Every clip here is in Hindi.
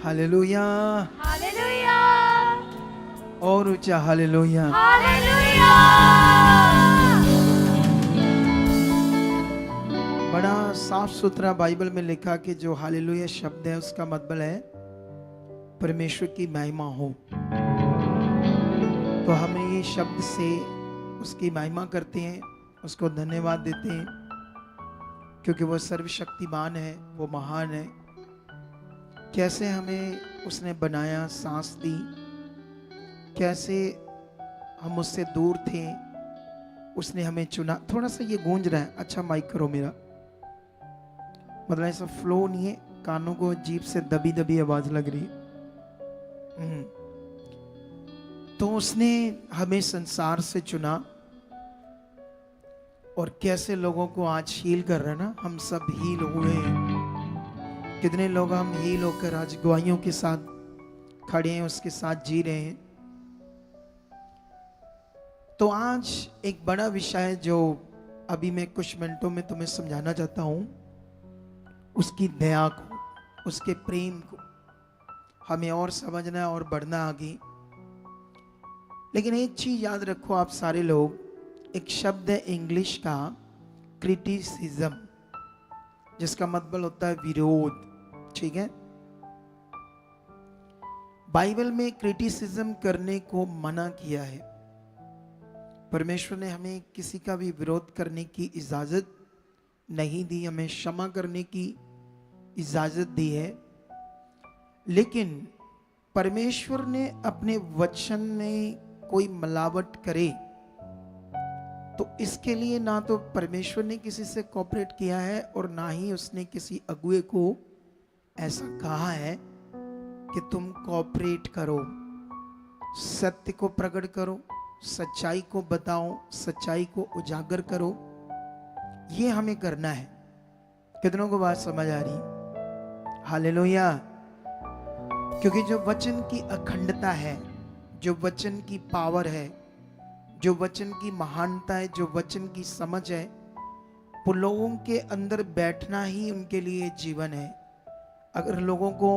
हालेलुया, हालेलुया, और ऊंचा हालेलुया। हालेलुया। बड़ा साफ सुथरा बाइबल में लिखा कि जो हालेलुया शब्द है उसका मतलब है परमेश्वर की महिमा हो। तो हम ये शब्द से उसकी महिमा करते हैं, उसको धन्यवाद देते हैं, क्योंकि वो सर्वशक्तिमान है, वो महान है। कैसे हमें उसने बनाया, सांस दी, कैसे हम उससे दूर थे, उसने हमें चुना। थोड़ा सा ये गूंज रहा है, अच्छा माइक करो मेरा, मतलब ऐसा फ्लो नहीं है, कानों को अजीब से दबी दबी आवाज लग रही है। तो उसने हमें संसार से चुना, और कैसे लोगों को आज हील कर रहा है ना, हम सब हील हुए हैं। कितने लोग हम हील होकर आज गवाहियों के साथ खड़े हैं, उसके साथ जी रहे हैं। तो आज एक बड़ा विषय है जो अभी मैं कुछ मिनटों में तुम्हें समझाना चाहता हूं। उसकी दया को, उसके प्रेम को हमें और समझना और बढ़ना आगे। लेकिन एक चीज याद रखो आप सारे लोग, एक शब्द है इंग्लिश का क्रिटिसिज्म, जिसका मतलब होता है विरोध। ठीक है, बाइबल में क्रिटिसिज्म करने को मना किया है। परमेश्वर ने हमें किसी का भी विरोध करने की इजाजत नहीं दी, हमें क्षमा करने की इजाजत दी है। लेकिन परमेश्वर ने अपने वचन में कोई मिलावट करे तो इसके लिए ना तो परमेश्वर ने किसी से कोऑपरेट किया है, और ना ही उसने किसी अगुए को ऐसा कहा है कि तुम कोऑपरेट करो, सत्य को प्रकट करो, सच्चाई को बताओ, सच्चाई को उजागर करो। ये हमें करना है। कितनों को बात समझ आ रही? हालेलुया। क्योंकि जो वचन की अखंडता है, जो वचन की पावर है, जो वचन की महानता है, जो वचन की समझ है, वो लोगों के अंदर बैठना ही उनके लिए जीवन है। अगर लोगों को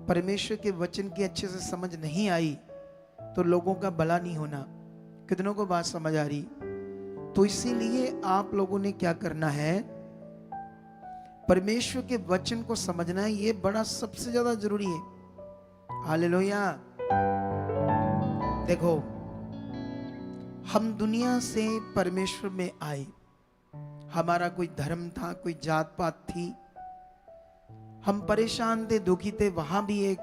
परमेश्वर के वचन की अच्छे से समझ नहीं आई तो लोगों का भला नहीं होना। कितनों को बात समझ आ रही? तो इसीलिए आप लोगों ने क्या करना है, परमेश्वर के वचन को समझना है। ये बड़ा सबसे ज्यादा जरूरी है। हालेलुया। देखो, हम दुनिया से परमेश्वर में आए, हमारा कोई धर्म था, कोई जात पात थी, हम परेशान थे, दुखी थे। वहां भी एक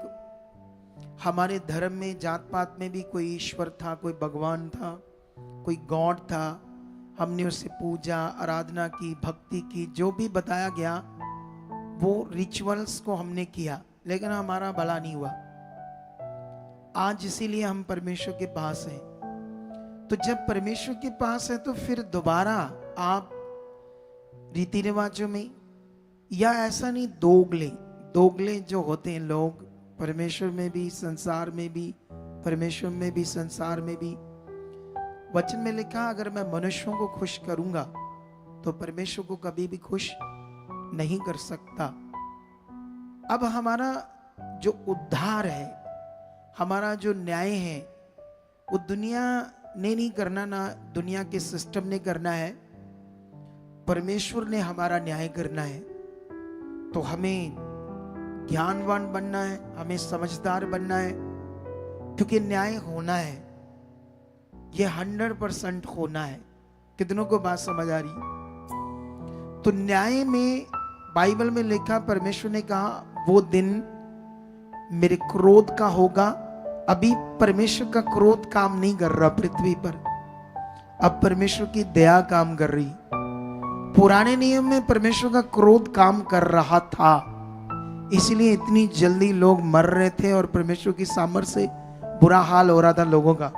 हमारे धर्म में, जात पात में भी कोई ईश्वर था, कोई भगवान था, कोई गॉड था। हमने उसे पूजा, आराधना की, भक्ति की, जो भी बताया गया वो रिचुअल्स को हमने किया, लेकिन हमारा भला नहीं हुआ। आज इसीलिए हम परमेश्वर के पास हैं। तो जब परमेश्वर के पास है तो फिर दोबारा आप रीति रिवाजों में, या ऐसा नहीं, दोगले जो होते हैं लोग, परमेश्वर में भी संसार में भी, परमेश्वर में भी संसार में भी। वचन में लिखा, अगर मैं मनुष्यों को खुश करूंगा तो परमेश्वर को कभी भी खुश नहीं कर सकता। अब हमारा जो उद्धार है, हमारा जो न्याय है, वो दुनिया ने नहीं करना, ना दुनिया के सिस्टम ने करना है, परमेश्वर ने हमारा न्याय करना है। तो हमें ज्ञानवान बनना है, हमें समझदार बनना है, क्योंकि न्याय होना है, ये 100% होना है। कितनों को बात समझ आ रही? तो न्याय में बाइबल में लिखा, परमेश्वर ने कहा वो दिन मेरे क्रोध का होगा। अभी परमेश्वर का क्रोध काम नहीं कर रहा पृथ्वी पर, अब परमेश्वर की दया काम कर रही। पुराने नियम में परमेश्वर का क्रोध काम कर रहा था, इसलिए इतनी जल्दी लोग मर रहे थे और परमेश्वर की सामर्थ से बुरा हाल हो रहा था लोगों का।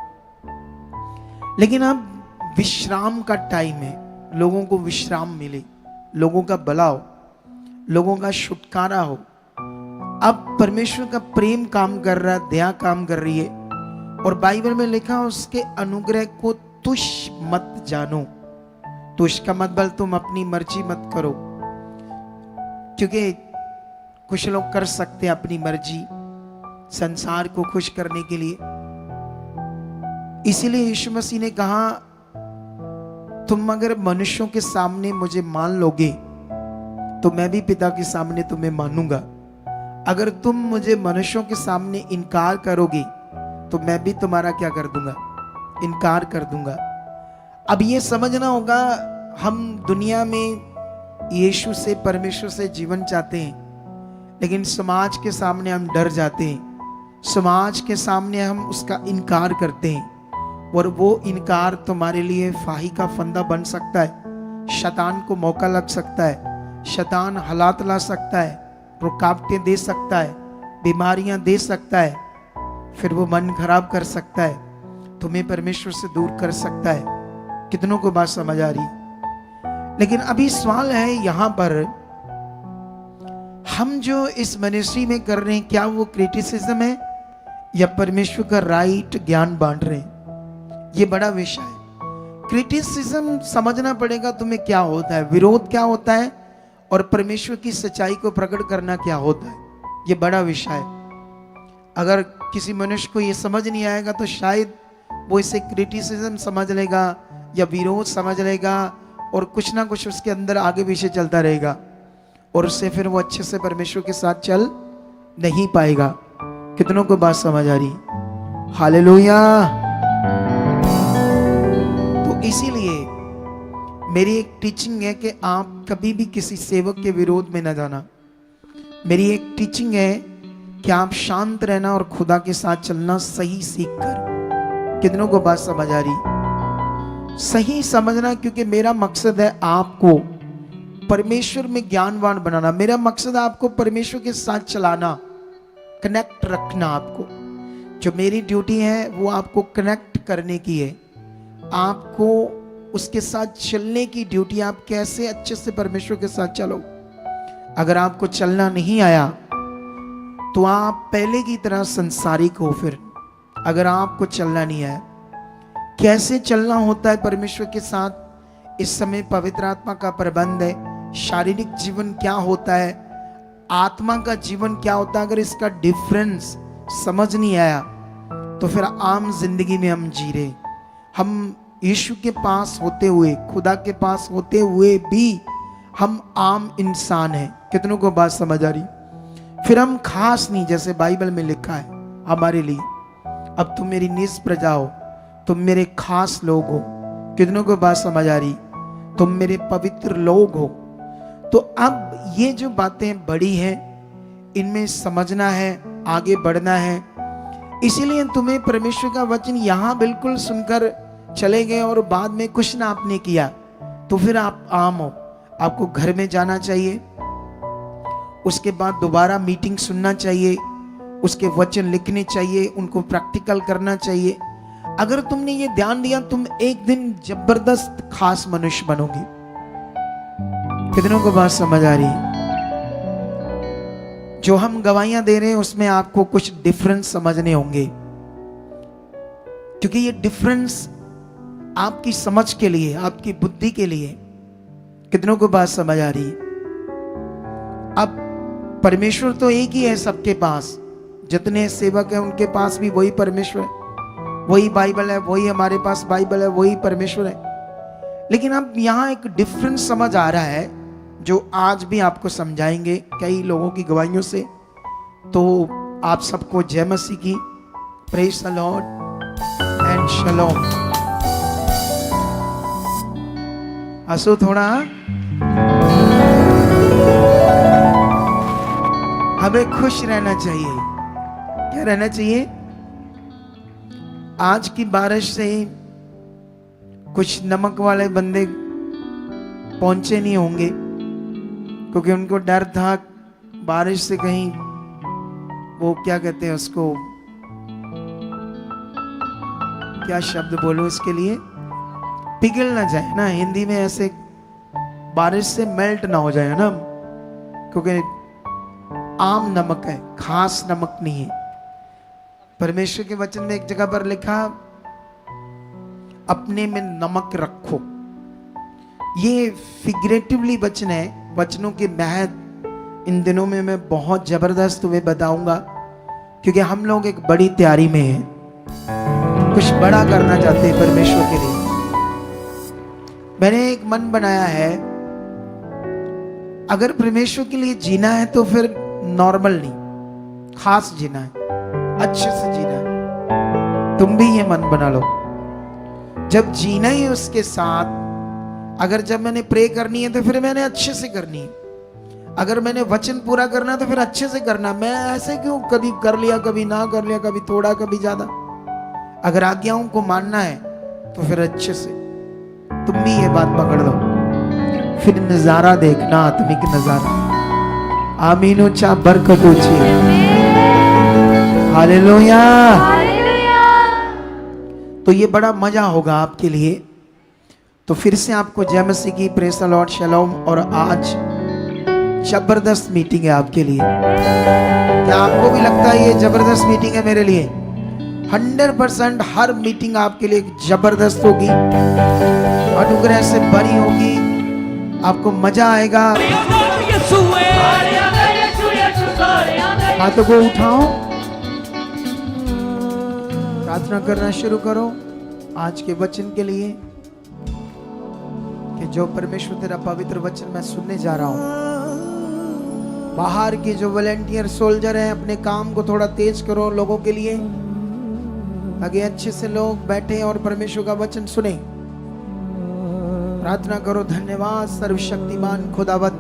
लेकिन अब विश्राम का टाइम है, लोगों को विश्राम मिले, लोगों का भला हो, लोगों का छुटकारा हो। अब परमेश्वर का प्रेम काम कर रहा है, दया काम कर रही है। और बाइबल में लिखा, उसके अनुग्रह को तुच्छ मत जानो। तुच्छ का मतलब तुम अपनी मर्जी मत करो, क्योंकि कुछ लोग कर सकते हैं अपनी मर्जी, संसार को खुश करने के लिए। इसीलिए यीशु मसीह ने कहा, तुम अगर मनुष्यों के सामने मुझे मान लोगे तो मैं भी पिता के सामने तुम्हें मानूंगा। अगर तुम मुझे मनुष्यों के सामने इनकार करोगे तो मैं भी तुम्हारा क्या कर दूंगा, इनकार कर दूंगा। अब ये समझना होगा, हम दुनिया में यीशु से, परमेश्वर से जीवन चाहते हैं, लेकिन समाज के सामने हम डर जाते हैं, समाज के सामने हम उसका इनकार करते हैं, और वो इनकार तुम्हारे लिए फाही का फंदा बन सकता है। शैतान को मौका लग सकता है, शैतान हालात ला सकता है, रुकावटें दे सकता है, बीमारियां दे सकता है, फिर वो मन खराब कर सकता है, तुम्हें परमेश्वर से दूर कर सकता है। कितनों को बात समझ आ रही? लेकिन अभी सवाल है यहां पर, हम जो इस मिनिस्ट्री में कर रहे हैं, क्या वो क्रिटिसिज्म है या परमेश्वर का राइट ज्ञान बांट रहे हैं? ये बड़ा विषय है। क्रिटिसिज्म समझना पड़ेगा तुम्हें क्या होता है, विरोध क्या होता है, और परमेश्वर की सच्चाई को प्रकट करना क्या होता है। ये बड़ा विषय है। अगर किसी मनुष्य को ये समझ नहीं आएगा तो शायद वो इसे क्रिटिसिज्म समझ लेगा या विरोध समझ लेगा, और कुछ ना कुछ उसके अंदर आगे पीछे चलता रहेगा, और उससे फिर वो अच्छे से परमेश्वर के साथ चल नहीं पाएगा। कितनों को बात समझ आ रही? हालेलुया। तो इसीलिए मेरी एक टीचिंग है कि आप कभी भी किसी सेवक के विरोध में न जाना। मेरी एक टीचिंग है कि आप शांत रहना और खुदा के साथ चलना सही सीख कर। कितनों को बात समझ आ रही? सही समझना, क्योंकि मेरा मकसद है आपको परमेश्वर में ज्ञानवान बनाना। मेरा मकसद है आपको परमेश्वर के साथ चलाना, कनेक्ट रखना। आपको जो मेरी ड्यूटी है वो आपको कनेक्ट करने की है, आपको उसके साथ चलने की ड्यूटी। आप कैसे अच्छे से परमेश्वर के साथ चलो। अगर आपको चलना नहीं आया तो आप पहले की तरह संसारिक हो। फिर अगर आपको चलना नहीं आया, कैसे चलना होता है परमेश्वर के साथ, इस समय पवित्र आत्मा का प्रबंध है। शारीरिक जीवन क्या होता है, आत्मा का जीवन क्या होता है, अगर इसका डिफरेंस समझ नहीं आया तो फिर आम जिंदगी में हम जी रहे। हम यीशु के पास होते हुए, खुदा के पास होते हुए भी हम आम इंसान हैं। कितनों को बात समझ आ रही? फिर हम खास नहीं, जैसे बाइबल में लिखा है हमारे लिए, अब तुम मेरी निज प्रजा हो, तुम मेरे खास लोग हो। कितनों को बात समझ आ रही? तुम मेरे पवित्र लोग हो। तो अब ये जो बातें बड़ी हैं, इनमें समझना है, आगे बढ़ना है। इसीलिए तुम्हें परमेश्वर का वचन यहाँ बिल्कुल सुनकर चले गए और बाद में कुछ ना आपने किया तो फिर आप आम हो। आपको घर में जाना चाहिए, उसके बाद दोबारा मीटिंग सुनना चाहिए, उसके वचन लिखने चाहिए, उनको प्रैक्टिकल करना चाहिए। अगर तुमने ये ध्यान दिया, तुम एक दिन जबरदस्त खास मनुष्य बनोगे। कितनों को बात समझ आ रही है? जो हम गवाहियां दे रहे हैं उसमें आपको कुछ डिफरेंस समझने होंगे, क्योंकि ये डिफरेंस आपकी समझ के लिए, आपकी बुद्धि के लिए। कितनों को बात समझ आ रही है? अब परमेश्वर तो एक ही है सबके पास, जितने सेवक हैं उनके पास भी वही परमेश्वर है, वही बाइबल है, वही हमारे पास बाइबल है, वही परमेश्वर है। लेकिन अब यहाँ एक डिफरेंस समझ आ रहा है जो आज भी आपको समझाएंगे कई लोगों की गवाहियों से। तो आप सबको जय मसीह की, प्रेज द लॉर्ड एंड शलोम। हंसो थोड़ा। हमें खुश रहना चाहिए। क्या रहना चाहिए? आज की बारिश से कुछ नमक वाले बंदे पहुंचे नहीं होंगे, क्योंकि उनको डर था बारिश से कहीं वो क्या कहते हैं उसको, क्या शब्द बोलो इसके लिए, पिघल ना जाए ना, हिंदी में ऐसे बारिश से मेल्ट ना हो जाए ना, क्योंकि आम नमक है, खास नमक नहीं है। परमेश्वर के वचन में एक जगह पर लिखा, अपने में नमक रखो। ये फिगरेटिवली वचन है, वचनों के महत्व इन दिनों में मैं बहुत जबरदस्त तुम्हें बताऊंगा क्योंकि हम लोग एक बड़ी तैयारी में हैं, कुछ बड़ा करना चाहते हैं परमेश्वर के लिए। मैंने एक मन बनाया है, अगर परमेश्वर के लिए जीना है तो फिर नॉर्मल नहीं, खास जीना है, अच्छे से जीना है। तुम भी ये मन बना लो, जब जीना ही उसके साथ, अगर जब मैंने प्रे करनी है तो फिर मैंने अच्छे से करनी है, अगर मैंने वचन पूरा करना है तो फिर अच्छे से करना। मैं ऐसे क्यों कभी कर लिया, कभी ना कर लिया, कभी थोड़ा कभी ज्यादा। अगर आज्ञाओं को मानना है तो फिर अच्छे से। तुम भी ये बात पकड़ लो, फिर नजारा देखना, आत्मिक नजारा। आमीन ऊंचा, बरकत ऊंची। हालेलुया। हालेलुया। तो ये बड़ा मजा होगा आपके लिए। तो फिर से आपको जय मसीह की, प्रेज़ द लॉर्ड, शलोम। और आज जबरदस्त मीटिंग है आपके लिए। क्या आपको भी लगता है ये जबरदस्त मीटिंग है मेरे लिए? 100% हर मीटिंग आपके लिए जबरदस्त होगी, अनुग्रह से भरी होगी, आपको मजा आएगा। हाथों को उठाओ, प्रार्थना करना शुरू करो आज के वचन के लिए, कि जो परमेश्वर तेरा पवित्र वचन मैं सुनने जा रहा हूं। बाहर के जो वॉलंटियर सोल्जर हैं, अपने काम को थोड़ा तेज करो लोगों के लिए, ताकि अच्छे से लोग बैठे और परमेश्वर का वचन सुने। प्रार्थना करो, धन्यवाद सर्वशक्तिमान खुदावंद,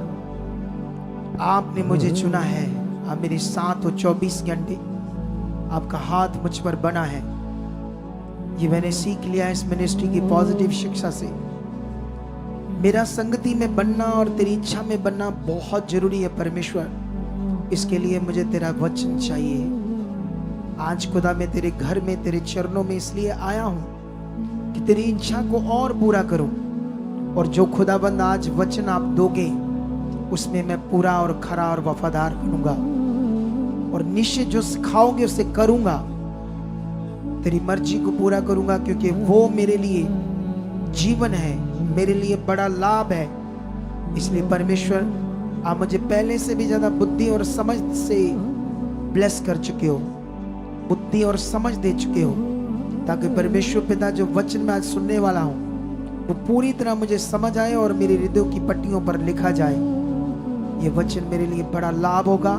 आपने मुझे चुना है। आप मेरे साथ हो 24 घंटे, आपका हाथ मुझ पर बना है। ये मैंने सीख लिया इस मिनिस्ट्री की पॉजिटिव शिक्षा से। मेरा संगति में बनना और तेरी इच्छा में बनना बहुत जरूरी है परमेश्वर। इसके लिए मुझे तेरा वचन चाहिए। आज खुदा मैं तेरे घर में, तेरे चरणों में इसलिए आया हूं कि तेरी इच्छा को और पूरा करूं। और जो खुदाबंद आज वचन आप दोगे, उसमें मैं पूरा और खरा और वफादार बनूंगा, और निश्चय जो सिखाओगे उसे करूंगा, तेरी मर्जी को पूरा करूंगा, क्योंकि वो मेरे लिए जीवन है, मेरे लिए बड़ा लाभ है। इसलिए परमेश्वर, आप मुझे पहले से भी ज्यादा बुद्धि और समझ से ब्लेस कर चुके हो, बुद्धि और समझ दे चुके हो, ताकि परमेश्वर पिता जो वचन मैं आज सुनने वाला हूं वो पूरी तरह मुझे समझ आए और मेरे हृदय की पट्टियों पर लिखा जाए। ये वचन मेरे लिए बड़ा लाभ होगा,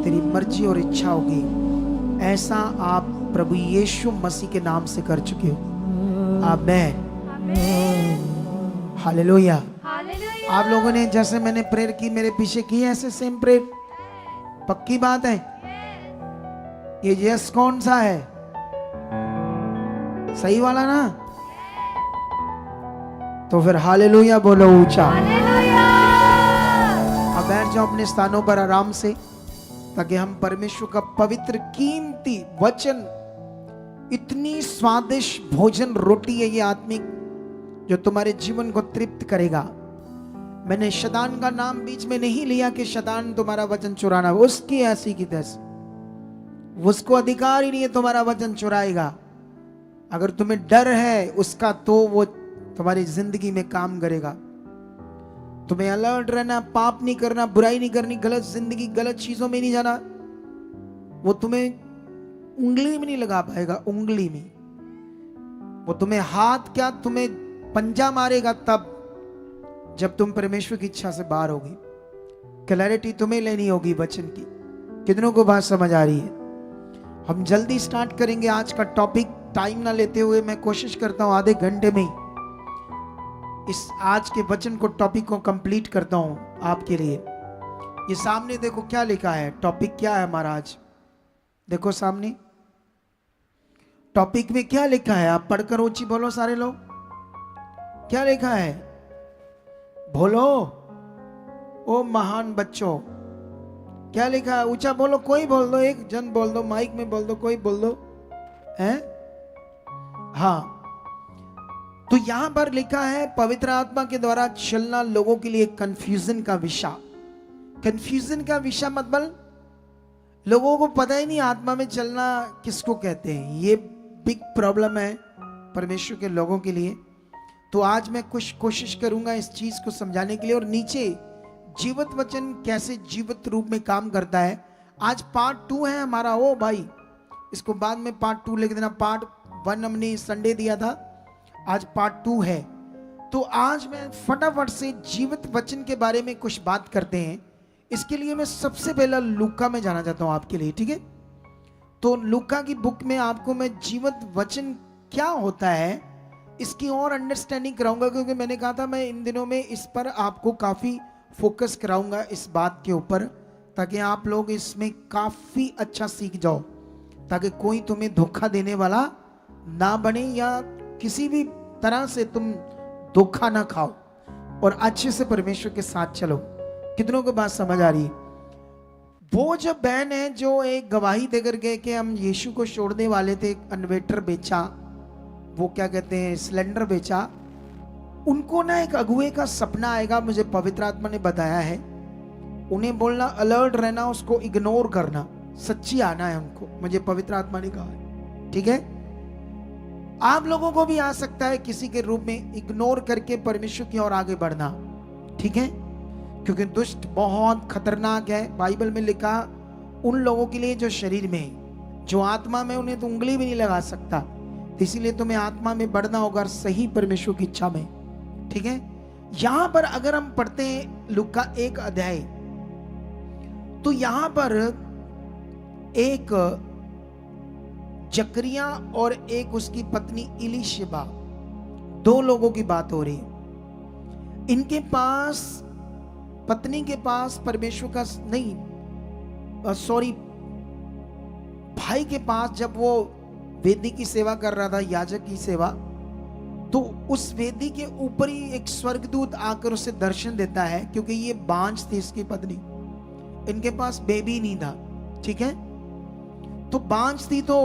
तेरी मर्जी और इच्छा होगी। ऐसा आप प्रभु यीशु मसीह के नाम से कर चुके हो। आमीन। हालेलुया। हालेलुया। आप लोगों ने जैसे मैंने प्रेयर की मेरे पीछे की, ऐसे सेम प्रेयर? पक्की बात है? ये यस कौन सा है? सही वाला ना? तो फिर हालेलुया बोलो ऊंचा। हालेलुया। अब बैठ जाओ अपने स्थानों पर आराम से, ताकि हम परमेश्वर का पवित्र कीमती वचन, इतनी स्वादिष्ट भोजन रोटी है ये आत्मिक, जो तुम्हारे जीवन को तृप्त करेगा। मैंने शैतान का नाम बीच में नहीं लिया कि शैतान तुम्हारा वचन चुराना, उसकी ऐसी की तैसी, उसको अधिकार ही नहीं है तुम्हारा वचन चुराएगा। अगर तुम्हें डर है उसका, तो वो तुम्हारी जिंदगी में काम करेगा। तुम्हें अलर्ट रहना, पाप नहीं करना, बुराई नहीं करनी, गलत जिंदगी, गलत चीजों में नहीं जाना, वो तुम्हें उंगली में नहीं लगा पाएगा, उंगली में। वो तुम्हें हाथ क्या, तुम्हें पंजा मारेगा तब जब तुम परमेश्वर की इच्छा से बाहर होगी। क्लैरिटी तुम्हें लेनी होगी वचन की। कितनों को बात समझ आ रही है? हम जल्दी स्टार्ट करेंगे आज का टॉपिक, टाइम ना लेते हुए। मैं कोशिश करता हूं आधे घंटे में इस आज के वचन को, टॉपिक को कंप्लीट करता हूं आपके लिए। ये सामने देखो क्या लिखा है, टॉपिक क्या है हमारा आज, देखो सामने टॉपिक में क्या लिखा है। आप पढ़कर ऊंची बोलो सारे लोग, क्या लिखा है? बोलो ओ महान बच्चों, क्या लिखा है? ऊंचा बोलो, कोई बोल दो, एक जन बोल दो, माइक में बोल दो, कोई बोल दो हैं? हाँ, तो यहां पर लिखा है पवित्र आत्मा के द्वारा चलना लोगों के लिए कंफ्यूजन का विषय। कंफ्यूजन का विषय मतलब लोगों को पता ही नहीं आत्मा में चलना किसको कहते हैं। ये बिग प्रॉब्लम है परमेश्वर के लोगों के लिए। तो आज मैं कुछ कोशिश करूंगा इस चीज को समझाने के लिए, और नीचे जीवित वचन कैसे जीवित रूप में काम करता है आज पार्ट 2 है हमारा। ओ भाई, इसको बाद में पार्ट 2 लिख देना। पार्ट 1 हमने संडे दिया था, आज पार्ट 2 है। तो आज मैं फटाफट से जीवित वचन के बारे में कुछ बात करते हैं। इसके लिए मैं सबसे पहला लूका में जाना चाहता हूं आपके लिए, ठीक है। तो लूका की बुक में आपको मैं जीवित वचन क्या होता है इसकी और अंडरस्टैंडिंग कराऊंगा, क्योंकि मैंने कहा था मैं इन दिनों में इस पर आपको काफ़ी फोकस कराऊंगा, इस बात के ऊपर, ताकि आप लोग इसमें काफ़ी अच्छा सीख जाओ, ताकि कोई तुम्हें धोखा देने वाला ना बने या किसी भी तरह से तुम धोखा ना खाओ और अच्छे से परमेश्वर के साथ चलो। कितनों को बात समझ आ रही है? वो जो बहन है जो एक गवाही देकर गए कि हम यीशु को छोड़ने वाले थे, इन्वर्टर बेचा, वो क्या कहते हैं सिलेंडर बेचा, उनको ना एक अगुए का सपना आएगा, मुझे पवित्र आत्मा ने बताया है। उन्हें बोलना अलर्ट रहना, उसको इग्नोर करना, सच्ची आना है उनको, मुझे पवित्र आत्मा ने कहा है, ठीक है। आप लोगों को भी आ सकता है किसी के रूप में इग्नोर करके परमेश्वर की ओर आगे बढ़ना, ठीक है, क्योंकि दुष्ट बहुत खतरनाक है। बाइबल में लिखा उन लोगों के लिए जो शरीर में, जो आत्मा में, उन्हें तो उंगली भी नहीं लगा सकता। इसीलिए तुम्हें आत्मा में बढ़ना होगा, सही परमेश्वर की इच्छा में, ठीक है। यहां पर अगर हम पढ़ते हैं लूका 1 अध्याय, तो यहां पर एक जकरिया और एक उसकी पत्नी इलीशिबा, 2 लोगों की बात हो रही है। इनके पास, पत्नी के पास परमेश्वर का नहीं, सॉरी, भाई के पास जब वो वेदी की सेवा कर रहा था, याजक की सेवा, तो उस वेदी के ऊपर ही एक स्वर्गदूत आकर उसे दर्शन देता है, क्योंकि ये बांझ थी इसकी पत्नी, इनके पास बेबी नहीं था, ठीक है। तो बांझ थी, तो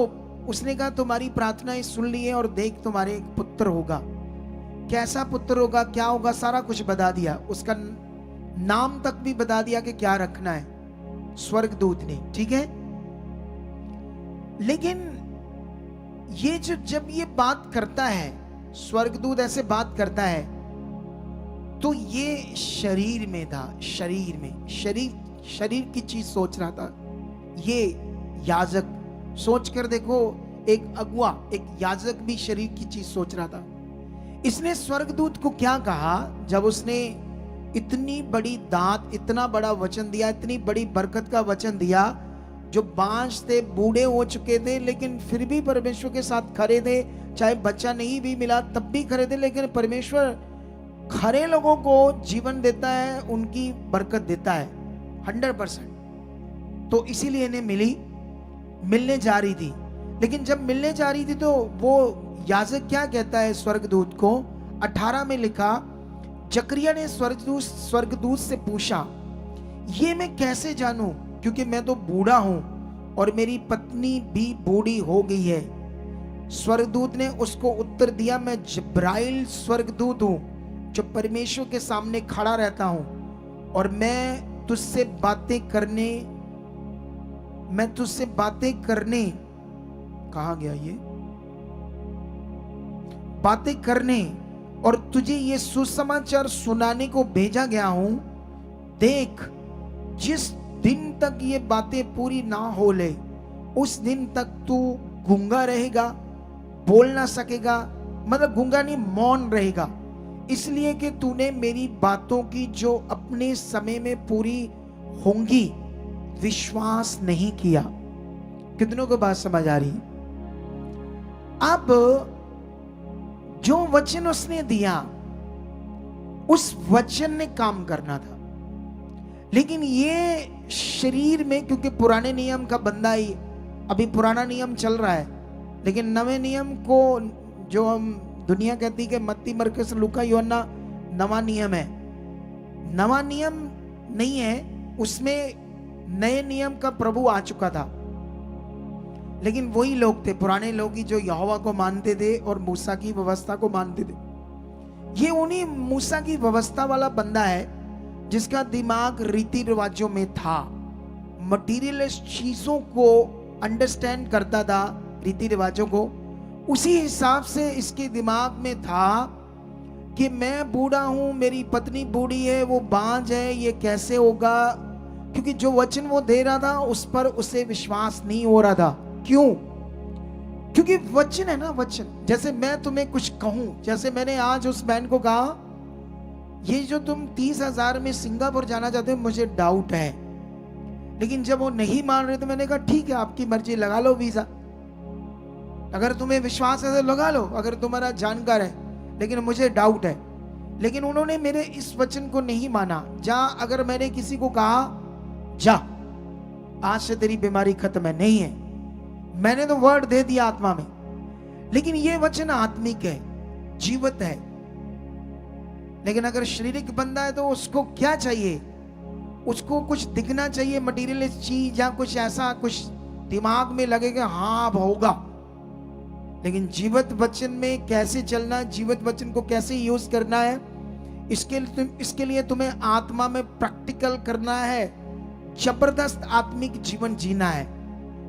उसने कहा तुम्हारी प्रार्थनाएं सुन ली है और देख तुम्हारे एक पुत्र होगा। कैसा पुत्र होगा, क्या होगा, सारा कुछ बता दिया, उसका नाम तक भी बता दिया कि क्या रखना है स्वर्गदूत ने, ठीक है। लेकिन ये जब ये बात करता है, स्वर्गदूत ऐसे बात करता है, तो ये शरीर में था, शरीर में, शरीर की चीज सोच रहा था। ये याजक, सोच कर देखो, एक अगुआ, एक याजक भी शरीर की चीज सोच रहा था। इसने स्वर्गदूत को क्या कहा जब उसने इतनी बड़ी दात, इतना बड़ा वचन दिया, इतनी बड़ी बरकत का वचन दिया, जो बांझ थे, बूढ़े हो चुके थे, लेकिन फिर भी परमेश्वर के साथ खड़े थे, चाहे बच्चा नहीं भी मिला तब भी खड़े थे। लेकिन परमेश्वर खरे लोगों को जीवन देता है, उनकी बरकत देता है 100%। तो इसीलिए इन्हें मिलने जा रही थी। लेकिन जब मिलने जा रही थी तो वो याजक क्या कहता है स्वर्गदूत को, 18 में लिखा, जकरिया ने स्वर्गदूत से पूछा, ये मैं कैसे जानूं, क्योंकि मैं तो बूढ़ा हूं और मेरी पत्नी भी बूढ़ी हो गई है। स्वर्गदूत ने उसको उत्तर दिया, मैं जिब्राइल स्वर्गदूत हूं, जो परमेश्वर के सामने खड़ा रहता हूं, और मैं तुझसे बातें करने कहाँ गया ये, बातें करने और तुझे ये सुसमाचार सुनाने को भेजा गया हूं। देख, जिस दिन तक ये बातें पूरी ना हो ले, उस दिन तक तू गूंगा रहेगा, बोल ना सकेगा, मतलब गूंगा नहीं, मौन रहेगा, इसलिए कि तूने मेरी बातों की जो अपने समय में पूरी होंगी विश्वास नहीं किया। कितनों को बात समझ आ रही? अब जो वचन उसने दिया, उस वचन ने काम करना था। लेकिन ये शरीर में, क्योंकि पुराने नियम का बंदा ही, अभी पुराना नियम चल रहा है, लेकिन नवे नियम को जो हम दुनिया कहती है कि मत्ती, मरकुस, लूका, यूहन्ना नवा नियम है, नवा नियम नहीं है, उसमें नए नियम का प्रभु आ चुका था। लेकिन वही लोग थे, पुराने लोग ही, जो यहोवा को मानते थे और मूसा की व्यवस्था को मानते थे। ये उन्हीं मूसा की व्यवस्था वाला बंदा है जिसका दिमाग रीति रिवाजों में था, मटीरियलिस्ट चीजों को अंडरस्टैंड करता था, रीति रिवाजों को। उसी हिसाब से इसके दिमाग में था कि मैं बूढ़ा हूं, मेरी पत्नी बूढ़ी है, वो बांझ है, ये कैसे होगा, क्योंकि जो वचन वो दे रहा था उस पर उसे विश्वास नहीं हो रहा था। क्यों? क्योंकि वचन है ना, वचन। जैसे मैं तुम्हें कुछ कहूं, जैसे मैंने आज उस बहन को कहा ये जो तुम 30,000 में सिंगापुर जाना चाहते हो मुझे डाउट है, लेकिन जब वो नहीं मान रहे तो मैंने कहा ठीक है आपकी मर्जी, लगा लो वीजा, अगर तुम्हें विश्वास है तो लगा लो, अगर तुम्हारा जानकार है, लेकिन मुझे डाउट है। लेकिन उन्होंने मेरे इस वचन को नहीं माना। जा, अगर मैंने किसी को कहा जा आज से तेरी बीमारी खत्म है, नहीं है, मैंने तो वर्ड दे दिया आत्मा में, लेकिन ये वचन आत्मिक है, जीवित है। लेकिन अगर शारीरिक बंदा है तो उसको क्या चाहिए? उसको कुछ दिखना चाहिए, मटीरियलिस्ट चीज या कुछ ऐसा, कुछ दिमाग में लगेगा हाँ अब होगा। लेकिन जीवित वचन में कैसे चलना, जीवित वचन को कैसे यूज करना है, इसके लिए तुम्हें आत्मा में प्रैक्टिकल करना है, जबरदस्त आत्मिक जीवन जीना है,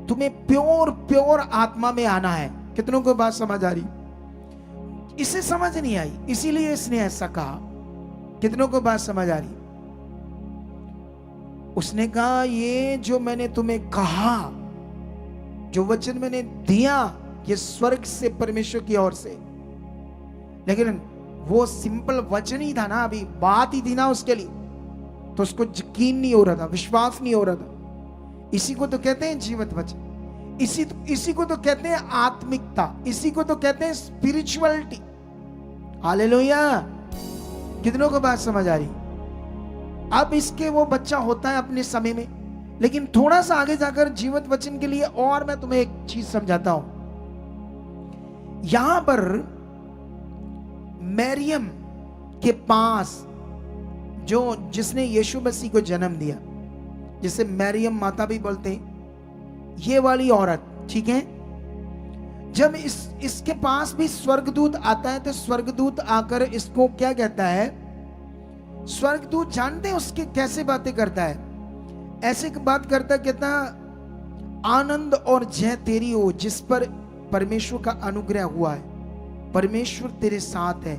तुम्हें प्योर आत्मा में आना है। कितनों को बात समझ आ रही? इसे समझ नहीं आई, इसीलिए इसने ऐसा कहा। कितनों को बात समझ आ रही? उसने कहा ये जो मैंने तुम्हें कहा, जो वचन मैंने दिया, ये स्वर्ग से, परमेश्वर की ओर से। लेकिन वो सिंपल वचन ही था ना, अभी बात ही थी ना उसके लिए, तो उसको यकीन नहीं हो रहा था, विश्वास नहीं हो रहा था। इसी को तो कहते हैं जीवित वचन, इसी को तो कहते हैं आत्मिकता, इसी को तो कहते हैं स्पिरिचुअलिटी। हालेलुया! कितनों को बात समझ आ रही? अब इसके वो बच्चा होता है अपने समय में, लेकिन थोड़ा सा आगे जाकर जीवित वचन के लिए और मैं तुम्हें एक चीज समझाता हूं। यहां पर मरियम के पास जिसने यीशु मसीह को जन्म दिया, जिसे मरियम माता भी बोलते हैं, ये वाली औरत, ठीक है, जब इसके पास भी स्वर्गदूत आता है तो स्वर्गदूत आकर इसको क्या कहता है? स्वर्गदूत जानते हैं उसके कैसे बातें करता है? ऐसे बात करता, कहता आनंद और जय तेरी हो जिस पर परमेश्वर का अनुग्रह हुआ है, परमेश्वर तेरे साथ है।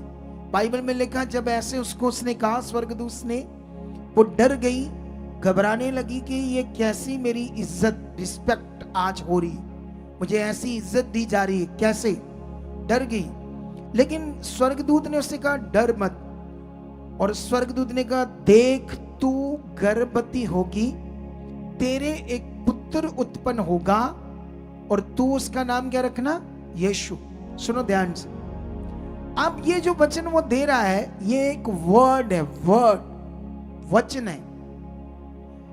बाइबल में लिखा जब ऐसे उसने कहा स्वर्गदूत ने, वो डर गई, घबराने लगी कि ये कैसी मेरी इज्जत, रिस्पेक्ट आज हो रही, मुझे ऐसी इज्जत दी जा रही है, कैसे? डर गई। लेकिन स्वर्गदूत ने उससे कहा डर मत, और स्वर्गदूत ने कहा देख तू गर्भवती होगी, तेरे एक पुत्र उत्पन्न होगा और तू उसका नाम क्या रखना? यीशु। सुनो ध्यान से, अब ये जो वचन वो दे रहा है ये एक वर्ड है, वर्ड, वचन है।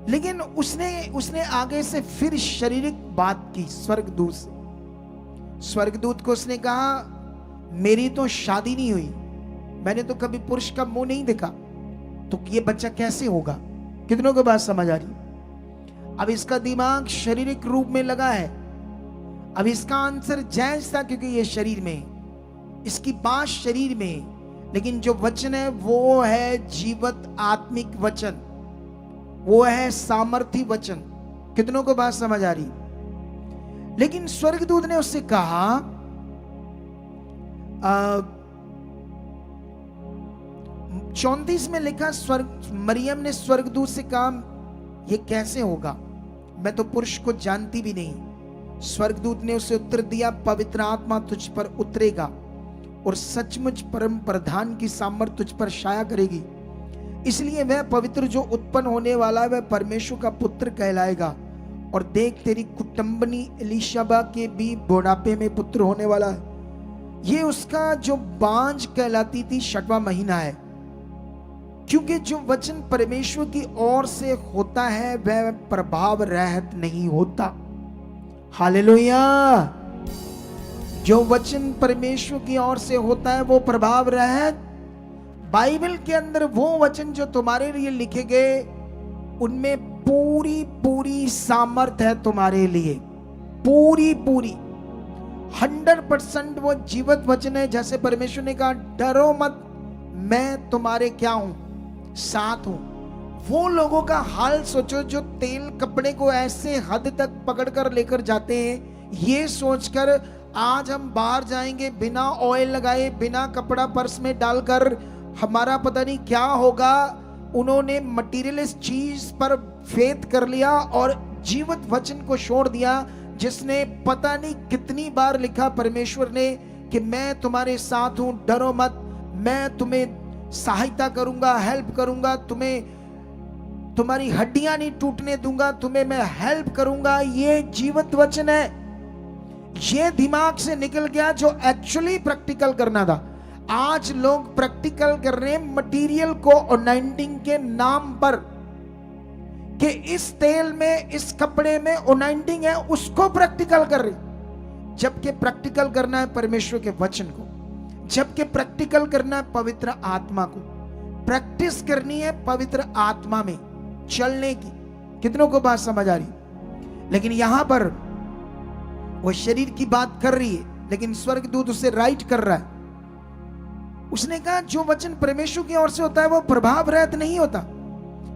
लेकिन उसने आगे से फिर शारीरिक बात की स्वर्गदूत से। स्वर्गदूत को उसने कहा मेरी तो शादी नहीं हुई, मैंने तो कभी पुरुष का मुंह नहीं देखा, तो ये बच्चा कैसे होगा? कितनों को बात समझ आ रही? अब इसका दिमाग शारीरिक रूप में लगा है। अब इसका आंसर जायज था क्योंकि ये शरीर में, इसकी बात शरीर में, लेकिन जो वचन है वो है जीवित आत्मिक वचन, वो है सामर्थी वचन। कितनों को बात समझ आ रही? लेकिन स्वर्गदूत ने उससे कहा 34 में लिखा, मरियम ने स्वर्गदूत से कहा ये कैसे होगा, मैं तो पुरुष को जानती भी नहीं। स्वर्गदूत ने उसे उत्तर दिया पवित्र आत्मा तुझ पर उतरेगा और सचमुच परम प्रधान की सामर्थ तुझ पर छाया करेगी, इसलिए वह पवित्र जो उत्पन्न होने वाला है वह परमेश्वर का पुत्र कहलाएगा। और देख तेरी कुटुंबनी एलिशबा के भी बुढ़ापे में पुत्र होने वाला है, ये उसका जो बांझ कहलाती थी 6वां महीना है, क्योंकि जो वचन परमेश्वर की ओर से होता है वह प्रभाव रहित नहीं होता। हालेलुया! जो वचन परमेश्वर की ओर से होता है वो प्रभाव रहित। बाइबल के अंदर वो वचन जो तुम्हारे लिए लिखे गए उनमें पूरी सामर्थ है तुम्हारे लिए, पूरी 100% वो जीवित वचन है। जैसे परमेश्वर ने कहा डरो मत, मैं तुम्हारे क्या हूं? साथ हूं। वो लोगों का हाल सोचो जो तेल कपड़े को ऐसे हद तक पकड़कर लेकर जाते हैं, ये सोचकर आज हम बाहर जाएंगे बिना ऑयल लगाए, बिना कपड़ा पर्स में डालकर, हमारा पता नहीं क्या होगा, उन्होंने मटीरियलिस्ट चीज पर फेथ कर लिया और जीवित वचन को छोड़ दिया, जिसने पता नहीं कितनी बार लिखा परमेश्वर ने कि मैं तुम्हारे साथ हूं, डरो मत, मैं तुम्हें सहायता करूंगा, हेल्प करूंगा, तुम्हारी हड्डियां नहीं टूटने दूंगा, तुम्हें मैं हेल्प करूंगा। ये जीवित वचन है। ये दिमाग से निकल गया जो एक्चुअली प्रैक्टिकल करना था। आज लोग प्रैक्टिकल कर रहे हैं मटेरियल को अनॉइंटिंग के नाम पर, कि इस तेल में, इस कपड़े में अनॉइंटिंग है, उसको प्रैक्टिकल कर रहे। जबकि प्रैक्टिकल करना है परमेश्वर के वचन को, जबकि प्रैक्टिकल करना है पवित्र आत्मा को, प्रैक्टिस करनी है पवित्र आत्मा में चलने की। कितनों को बात समझ आ रही? लेकिन यहां पर वो शरीर की बात कर रही है, लेकिन स्वर्गदूत उसे राइट कर रहा है। उसने कहा जो वचन परमेश्वर की ओर से होता है वो प्रभाव रहित नहीं होता।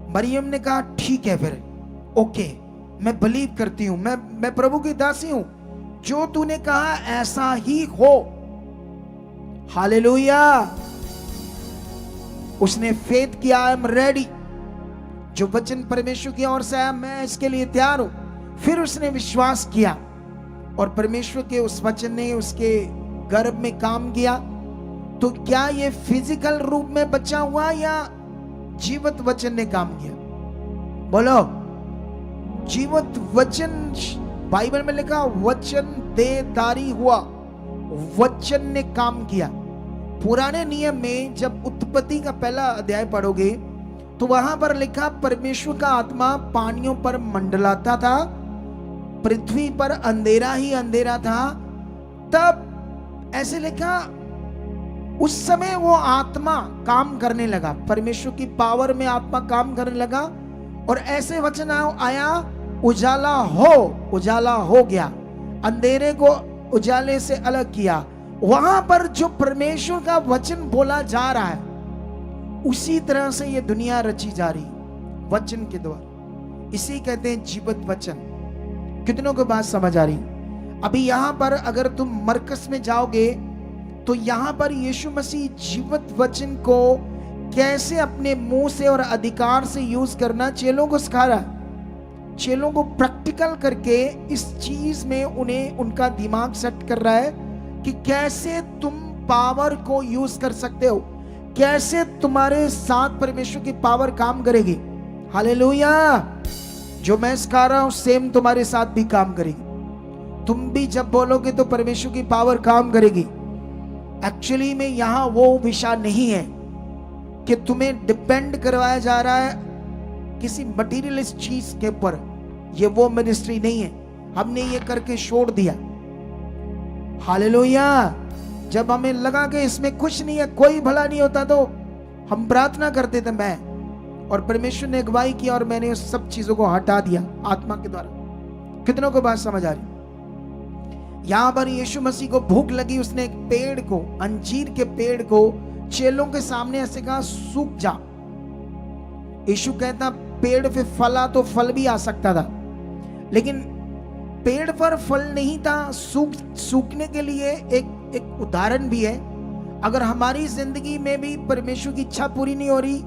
मरियम ने कहा ठीक है, फिर ओके, मैं बिलीव करती हूं, मैं प्रभु की दासी हूं, जो तूने कहा ऐसा ही हो। हालेलुया। उसने फेथ किया, आई एम रेडी, जो वचन परमेश्वर की ओर से आया मैं इसके लिए तैयार हूं। फिर उसने विश्वास किया और परमेश्वर के उस वचन ने उसके गर्भ में काम किया। तो क्या ये फिजिकल रूप में बचा हुआ या जीवित वचन ने काम किया? बोलो। जीवित वचन, बाइबल में लिखा वचन देहधारी हुआ, वचन ने काम किया। पुराने नियम में जब उत्पत्ति का पहला अध्याय पढ़ोगे तो वहां पर लिखा परमेश्वर का आत्मा पानियों पर मंडलाता था, पृथ्वी पर अंधेरा ही अंधेरा था। तब ऐसे लिखा उस समय वो आत्मा काम करने लगा, परमेश्वर की पावर में आत्मा काम करने लगा और ऐसे वचन आया उजाला हो, उजाला हो गया, अंधेरे को उजाले से अलग किया। वहां पर जो परमेश्वर का वचन बोला जा रहा है उसी तरह से ये दुनिया रची जा रही वचन के द्वारा। इसी कहते हैं जीवित वचन। कितनों को बात समझ आ रही? अभी यहां पर अगर तुम मरकस में जाओगे तो यहां पर यीशु मसीह जीवित वचन को कैसे अपने मुंह से और अधिकार से यूज करना चेलों को सिखा रहा है। चेलों को प्रैक्टिकल करके इस चीज में उन्हें उनका दिमाग सेट कर रहा है कि कैसे तुम पावर को यूज कर सकते हो, कैसे तुम्हारे साथ परमेश्वर की पावर काम करेगी। हालेलुया। जो मैं सिखा रहा हूं सेम तुम्हारे साथ भी काम करेगी। तुम भी जब बोलोगे तो परमेश्वर की पावर काम करेगी। एक्चुअली में यहां वो विषय नहीं है कि तुम्हें डिपेंड करवाया जा रहा है किसी मटीरियलिस्ट चीज के ऊपर। ये वो मिनिस्ट्री नहीं है, हमने ये करके छोड़ दिया। हालेलुया। जब हमें लगा कि इसमें कुछ नहीं है, कोई भला नहीं होता, तो हम प्रार्थना करते थे, मैं और परमेश्वर ने अगुवाई किया और मैंने उस सब चीजों को हटा दिया आत्मा के द्वारा। कितनों को बात समझ आ रही? यहां पर यीशु मसीह को भूख लगी, उसने एक पेड़ को, अंजीर के पेड़ को चेलों के सामने ऐसे कहा सूख जा। यीशु कहता पेड़ पे फला तो फल भी आ सकता था, लेकिन पेड़ पर फल नहीं था। सूखने के लिए एक उदाहरण भी है। अगर हमारी जिंदगी में भी परमेश्वर की इच्छा पूरी नहीं हो रही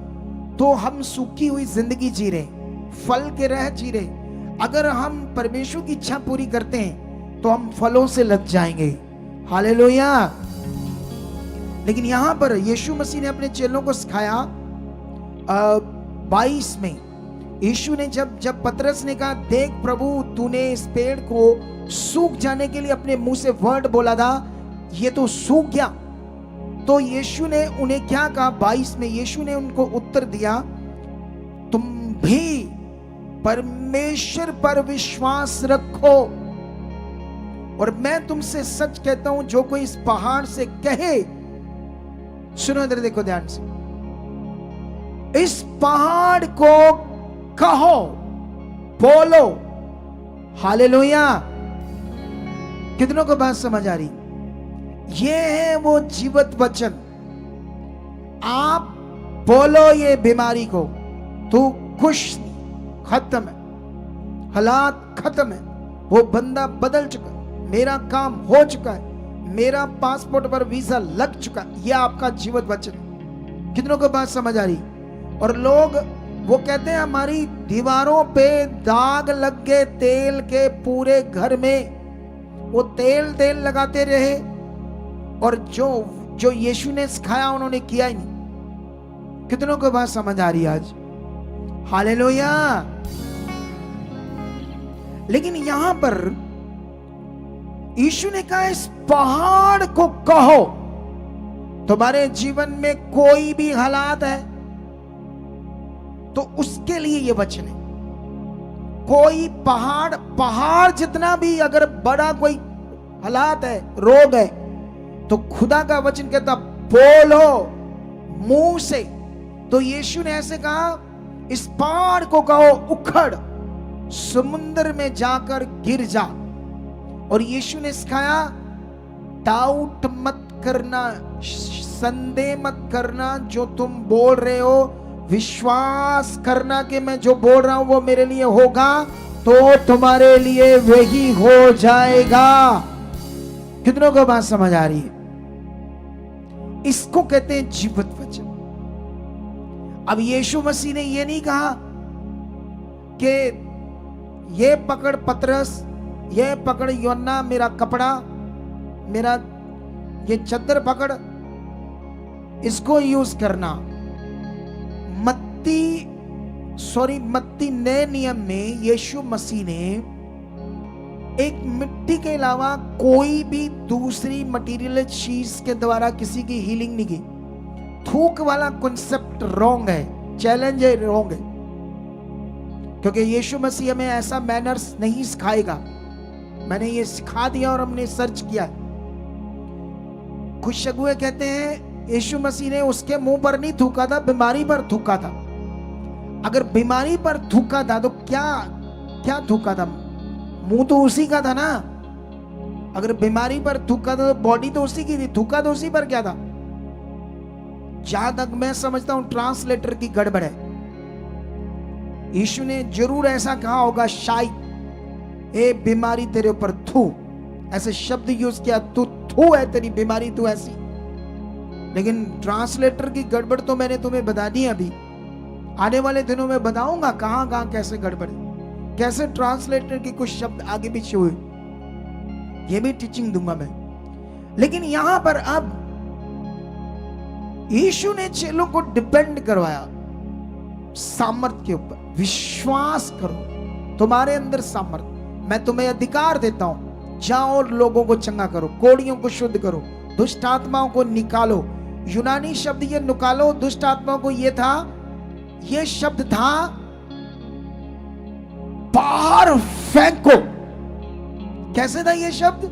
तो हम सूखी हुई जिंदगी जी रहे, फल के रह जी रहे। अगर हम परमेश्वर की इच्छा पूरी करते हैं तो हम फलों से लग जाएंगे। हालेलुया। लेकिन यहां पर यीशु मसीह ने अपने चेलों को सिखाया 22 में। यीशु ने जब पतरस ने कहा देख प्रभु तूने इस पेड़ को सूख जाने के लिए अपने मुंह से वर्ड बोला था, ये तो सूख गया। तो यीशु ने उन्हें क्या कहा 22 में? यीशु ने उनको उत्तर दिया तुम भी परमेश्वर पर विश्वास रखो और मैं तुमसे सच कहता हूं जो कोई इस पहाड़ से कहे, सुनो इधर देखो ध्यान से, इस पहाड़ को कहो, बोलो। हालेलुया। कितनों को बात समझ आ रही? ये है वो जीवित वचन। आप बोलो ये बीमारी को, तू खुश, खत्म है, हालात खत्म है, वो बंदा बदल चुका, मेरा काम हो चुका है, मेरा पासपोर्ट पर वीजा लग चुका। यह आपका जीवित वचन। कितनों को बात समझ आ रही? और लोग वो कहते हैं हमारी दीवारों पे दाग लग गए तेल के, पूरे घर में वो तेल तेल लगाते रहे, और जो जो यीशु ने सिखाया उन्होंने किया ही नहीं। कितनों को बात समझ आ रही है आज? हालेलुया। लेकिन यहां पर यीशु ने कहा इस पहाड़ को कहो। तुम्हारे जीवन में कोई भी हालात है तो उसके लिए ये वचन है। कोई पहाड़ जितना भी अगर बड़ा कोई हालात है, रोग है, तो खुदा का वचन कहता बोलो मुंह से। तो यीशु ने ऐसे कहा इस पहाड़ को कहो उखड़, समुद्र में जाकर गिर जा। और यीशु ने सिखाया डाउट मत करना, संदेह मत करना, जो तुम बोल रहे हो विश्वास करना कि मैं जो बोल रहा हूं वो मेरे लिए होगा, तो तुम्हारे लिए वही हो जाएगा। कितनों को बात समझ आ रही है? इसको कहते हैं जीवित वचन। अब यीशु मसीह ने ये नहीं कहा कि ये पकड़ पतरस, ये पकड़ योन्ना, मेरा कपड़ा, मेरा ये चद्दर पकड़, इसको यूज करना। मत्ती नए नियम में यीशु मसीह ने एक मिट्टी के अलावा कोई भी दूसरी मटेरियल चीज के द्वारा किसी की हीलिंग नहीं की। थूक वाला कॉन्सेप्ट रॉन्ग है, चैलेंज है, रॉन्ग है, क्योंकि यीशु मसीह हमें ऐसा मैनर्स नहीं सिखाएगा। मैंने ये सिखा दिया और हमने सर्च किया। कुछ अगुए कहते हैं यीशु मसीह ने उसके मुंह पर नहीं थूका था, बीमारी पर थूका था। अगर बीमारी पर थूका था तो क्या थूका था? मुंह तो उसी का था ना। अगर बीमारी पर थूका था तो बॉडी तो उसी की थी, थूका तो उसी पर क्या था? जहां तक मैं समझता हूं ट्रांसलेटर की गड़बड़ है। यीशु ने जरूर ऐसा कहा होगा शायद, ए बीमारी तेरे ऊपर थू, ऐसे शब्द यूज किया, तू थू है, तेरी बीमारी तू ऐसी। लेकिन ट्रांसलेटर की गड़बड़ तो मैंने तुम्हें बता दी। अभी आने वाले दिनों में बताऊंगा कहां कहां कैसे गड़बड़, कैसे ट्रांसलेटर की कुछ शब्द आगे पीछे हुए, ये भी टीचिंग दूंगा मैं। लेकिन यहां पर अब यीशु ने चेलों को डिपेंड करवाया सामर्थ के ऊपर। विश्वास करो, तुम्हारे अंदर सामर्थ, मैं तुम्हें अधिकार देता हूं, जाओ और लोगों को चंगा करो, कोढ़ियों को शुद्ध करो, दुष्ट आत्माओं को निकालो। यूनानी शब्द ये निकालो दुष्ट आत्माओं को, ये शब्द था बाहर फेंको। कैसे था ये शब्द?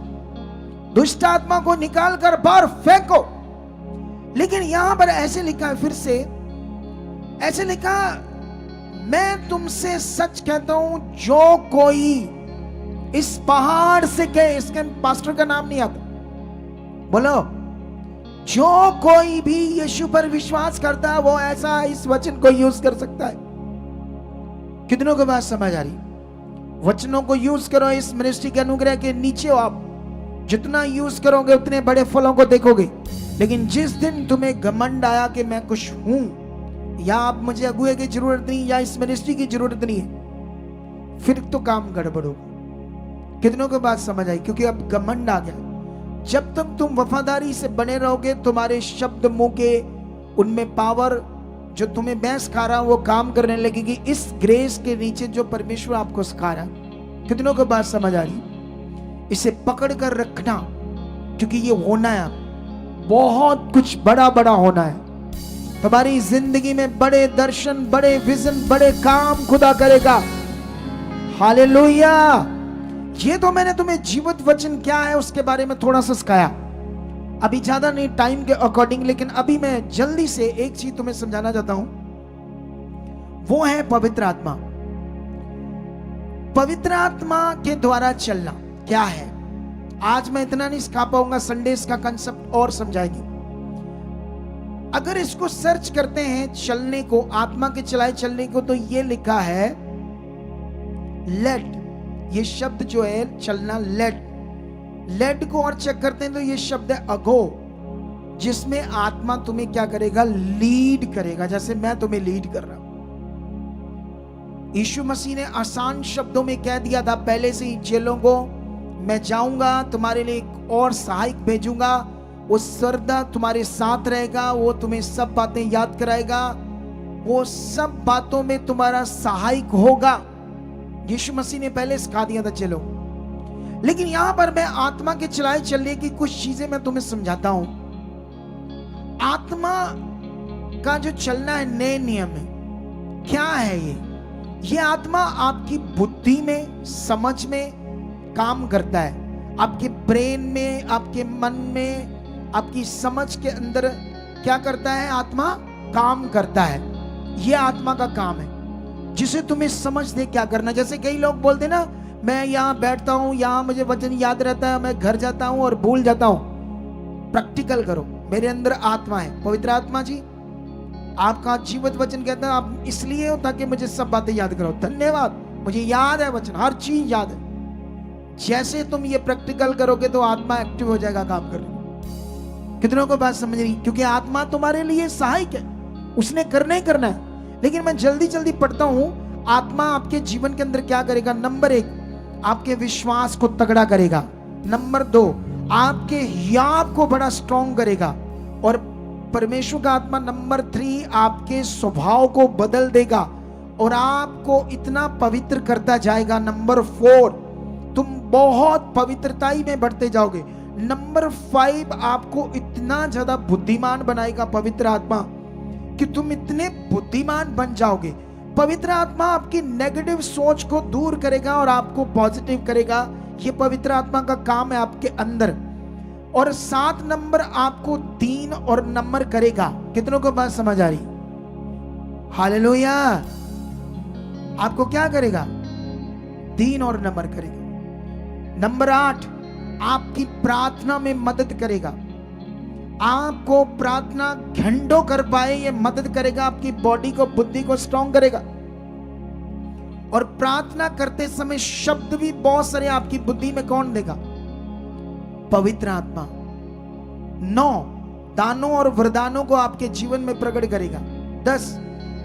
दुष्ट आत्मा को निकाल कर बाहर फेंको। लेकिन यहां पर ऐसे लिखा है, फिर से ऐसे लिखा, मैं तुमसे सच कहता हूं जो कोई इस पहाड़ से कहे, इसके पास्टर का नाम नहीं आता, बोलो, जो कोई भी यीशु पर विश्वास करता है वो ऐसा इस वचन को यूज कर सकता है। कितनों को बात समझ आ रही? वचनों को यूज करो, इस मिनिस्ट्री के अनुग्रह के नीचे हो आप। जितना यूज करोगे उतने बड़े फलों को देखोगे। लेकिन जिस दिन तुम्हें घमंड आया कि मैं कुछ हूं, या अब मुझे अगुए की जरूरत नहीं, या इस मिनिस्ट्री की जरूरत नहीं है, फिर तो काम गड़बड़ होगा। कितनों को बात समझ आई? क्योंकि अब घमंड आ गया। जब तक तुम वफादारी से बने रहोगे, तुम्हारे शब्द मुंह के, उनमें पावर जो तुम्हें मैं सिखा रहा हूं वो काम करने लगेगी, इस ग्रेस के नीचे जो परमेश्वर आपको सिखा रहा है। कितनों को बात समझ आ रही? इसे पकड़ कर रखना, क्योंकि ये होना है, बहुत कुछ बड़ा बड़ा होना है। तुम्हारी जिंदगी में बड़े दर्शन, बड़े विजन, बड़े काम खुदा करेगा। हालेलुया। ये तो मैंने तुम्हें जीवित वचन क्या है उसके बारे में थोड़ा सा सिखाया, अभी ज्यादा नहीं टाइम के अकॉर्डिंग। लेकिन अभी मैं जल्दी से एक चीज तुम्हें समझाना चाहता हूं, वो है पवित्र आत्मा। पवित्र आत्मा के द्वारा चलना क्या है, आज मैं इतना नहीं सिखा पाऊंगा, संडे इसका कंसेप्ट और समझाएगी। अगर इसको सर्च करते हैं चलने को, आत्मा के चलाए चलने को, तो ये लिखा है लेट। ये शब्द जो है चलना, लेट को और चेक करते हैं तो ये शब्द है अगो। जिसमें आत्मा तुम्हें क्या करेगा, लीड करेगा, जैसे मैं तुम्हें लीड कर रहा हूं। यीशु मसीह ने आसान शब्दों में कह दिया था पहले से ही चेलों को, मैं जाऊंगा, तुम्हारे लिए एक और सहायक भेजूंगा, वो सरदा तुम्हारे साथ रहेगा, वो तुम्हें सब बातें याद कराएगा, वो सब बातों में तुम्हारा सहायक होगा। यीशु मसीह ने पहले सिखा दिया था चलो। लेकिन यहां पर मैं आत्मा के चलाए चलने की कुछ चीजें मैं तुम्हें समझाता हूं। आत्मा का जो चलना है नए नियम में क्या है, ये आत्मा आपकी बुद्धि में, समझ में काम करता है, आपके ब्रेन में, आपके मन में, आपकी समझ के अंदर क्या करता है, आत्मा काम करता है। ये आत्मा का काम है जिसे तुम्हें समझ दे क्या करना। जैसे कई लोग बोलते ना, मैं यहाँ बैठता हूँ, यहाँ मुझे वचन याद रहता है, मैं घर जाता हूँ और भूल जाता हूँ। प्रैक्टिकल करो, मेरे अंदर आत्मा है, पवित्र आत्मा जी आपका जीवित वचन कहता है आप इसलिए हो ताकि मुझे सब बातें याद करो। धन्यवाद, मुझे याद है वचन, हर चीज याद है। जैसे तुम ये प्रैक्टिकल करोगे तो आत्मा एक्टिव हो जाएगा काम करने। कितनों को बात समझ रही? क्योंकि आत्मा तुम्हारे लिए सहायक है, उसने करना ही करना है। लेकिन मैं जल्दी जल्दी पढ़ता हूं। आत्मा आपके जीवन के अंदर क्या करेगा? नंबर 1, आपके विश्वास को तगड़ा करेगा। नंबर 2, आपके याद को बड़ा स्ट्रॉन्ग करेगा। और परमेश्वर का आत्मा नंबर 3, आपके स्वभाव को बदल देगा और आपको इतना पवित्र करता जाएगा। नंबर 4, तुम बहुत पवित्रताई में बढ़ते जाओगे। नंबर 5, आपको इतना ज्यादा बुद्धिमान बनाएगा पवित्र आत्मा कि तुम इतने बुद्धिमान बन जाओगे। पवित्र आत्मा आपकी नेगेटिव सोच को दूर करेगा और आपको पॉजिटिव करेगा। ये पवित्र आत्मा का काम है आपके अंदर। और 7 नंबर आपको दीन और नम्र करेगा। कितनों को बात समझ आ रही? हालेलुया। आपको क्या करेगा? दीन और नम्र करेगा। नंबर 8, आपकी प्रार्थना में मदद करेगा। आपको प्रार्थना घंटों कर पाए ये मदद करेगा, आपकी बॉडी को, बुद्धि को स्ट्रॉन्ग करेगा। और प्रार्थना करते समय शब्द भी बहुत सारे आपकी बुद्धि में कौन देगा? पवित्र आत्मा। 9, दानों और वरदानों को आपके जीवन में प्रकट करेगा। 10,